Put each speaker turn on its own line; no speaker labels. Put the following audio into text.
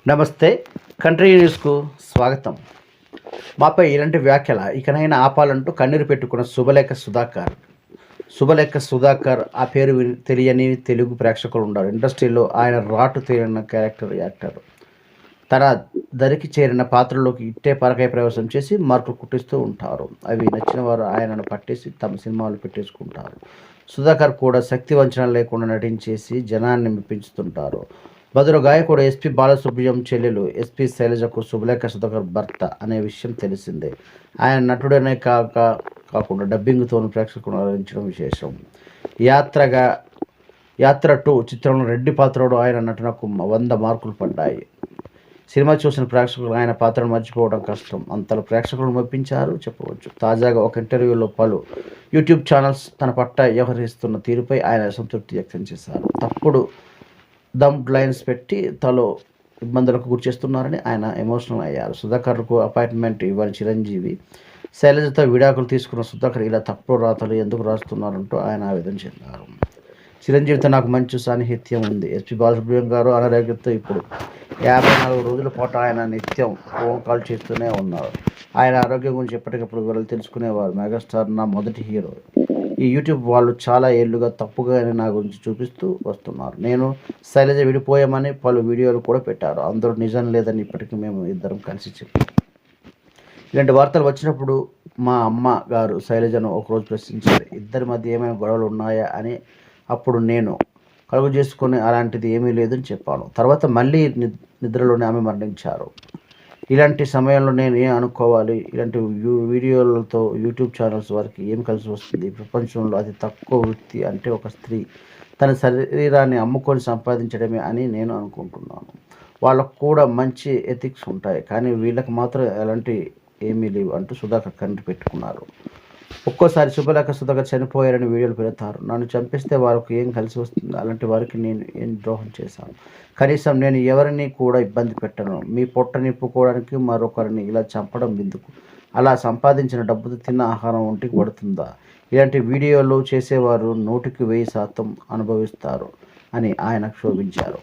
నమస్తే. కంట్రీ న్యూస్కు స్వాగతం. మాపై ఇలాంటి వ్యాఖ్యల ఇకనైనా ఆపాలంటూ కన్నీరు పెట్టుకున్న శుభలేఖ సుధాకర్ ఆ పేరు తెలియని తెలుగు ప్రేక్షకులు ఉన్నారు. ఇండస్ట్రీలో ఆయన రాటు తేలిన యాక్టర్. తన దరికి చేరిన పాత్రలోకి ఇట్టే పరకాయ ప్రవేశం చేసి మార్కులు కుట్టిస్తూ ఉంటారు. అవి నచ్చిన వారు ఆయనను పట్టేసి తమ సినిమాలు పెట్టేసుకుంటారు. సుధాకర్ కూడా శక్తి వంచన లేకుండా నటించేసి జనాన్ని మెప్పించుతుంటారు. మధుర గాయకుడు ఎస్పి బాలసుబ్రహ్మణ్యం చెల్లెలు ఎస్పి శైలజకు శుభలేఖ సుధాకర్ భర్త అనే విషయం తెలిసిందే. ఆయన నటుడనే కాకుండా డబ్బింగ్తోనూ ప్రేక్షకులను అలరించడం విశేషం. యాత్ర 2 చిత్రంలో రెడ్డి పాత్రలో ఆయన నటనకు 100 మార్కులు పడ్డాయి. సినిమా చూసిన ప్రేక్షకులు ఆయన పాత్రను మర్చిపోవడం కష్టం. అంతలో ప్రేక్షకులను మెప్పించారు చెప్పవచ్చు. తాజాగా ఒక ఇంటర్వ్యూలో పలు యూట్యూబ్ ఛానల్స్ తన పట్ల వ్యవహరిస్తున్న తీరుపై ఆయన అసంతృప్తి వ్యక్తం చేశారు. తప్పుడు లైన్స్ పెట్టి తలో ఇబ్బందులకు గురిచేస్తున్నారని ఆయన ఎమోషనల్ అయ్యారు. సుధాకర్కు అపాయింట్మెంట్ ఇవ్వని చిరంజీవి శైలజతో విడాకులు తీసుకున్న సుధాకర్ ఇలా తప్పుడు రాతలు ఎందుకు రాస్తున్నారంటూ ఆయన ఆవేదన చెందారు. చిరంజీవితో నాకు మంచి సాన్నిహిత్యం ఉంది. ఎస్పి బాలసుబ్రహ్మణ్యం గారు అనారోగ్యంతో ఇప్పుడు 54 రోజుల పాటు ఆయన నిత్యం ఫోన్ కాల్ చేస్తూనే ఉన్నారు. ఆయన ఆరోగ్యం గురించి ఎప్పటికప్పుడు వివరాలు తెలుసుకునేవారు. మెగాస్టార్ నా మొదటి హీరో. ఈ యూట్యూబ్ వాళ్ళు చాలా ఏళ్లుగా తప్పుగానే నా గురించి చూపిస్తూ వస్తున్నారు. నేను శైలజ విడిపోయామని పలు వీడియోలు కూడా పెట్టారు. అందరూ నిజం లేదని ఇప్పటికీ మేము ఇద్దరం కలిసి చెప్పాం. ఇలాంటి వార్తలు వచ్చినప్పుడు మా అమ్మ గారు శైలజను ఒకరోజు ప్రశ్నించారు. ఇద్దరి మధ్య ఏమైనా గొడవలు ఉన్నాయా అని. అప్పుడు నేను కలుగు చేసుకుని అలాంటిది ఏమీ లేదని చెప్పాను. తర్వాత మళ్ళీ నిద్రలోనే ఆమె మరణించారు. ఇలాంటి సమయంలో నేను ఏం అనుకోవాలి? ఇలాంటి వీడియోలతో యూట్యూబ్ ఛానల్స్ వారికి ఏం కలిసి వస్తుంది? ప్రపంచంలో అతి తక్కువ వృత్తి అంటే ఒక స్త్రీ తన శరీరాన్ని అమ్ముకొని సంపాదించడమే అని నేను అనుకుంటున్నాను. వాళ్ళకు కూడా మంచి ఎథిక్స్ ఉంటాయి, కానీ వీళ్ళకి మాత్రం ఎలాంటి ఏమీ లేవు అంటూ సుధాకర్ కన్నీరు పెట్టుకున్నారు. ఒక్కోసారి శుభలేఖ సుధాకర్ చనిపోయారని వీడియోలు పెడతారు. నన్ను చంపిస్తే వారికి ఏం కలిసి వస్తుంది? అలాంటి వారికి నేను ఏం ద్రోహం చేశాను? కనీసం నేను ఎవరిని కూడా ఇబ్బంది పెట్టను. మీ పొట్ట నింపుకోవడానికి మరొకరిని ఇలా చంపడం ఎందుకు? అలా సంపాదించిన డబ్బుతో తిన్న ఆహారం ఒంటికి పడుతుందా? ఇలాంటి వీడియోలు చేసేవారు 100% అనుభవిస్తారు అని ఆయన క్షోభించారు.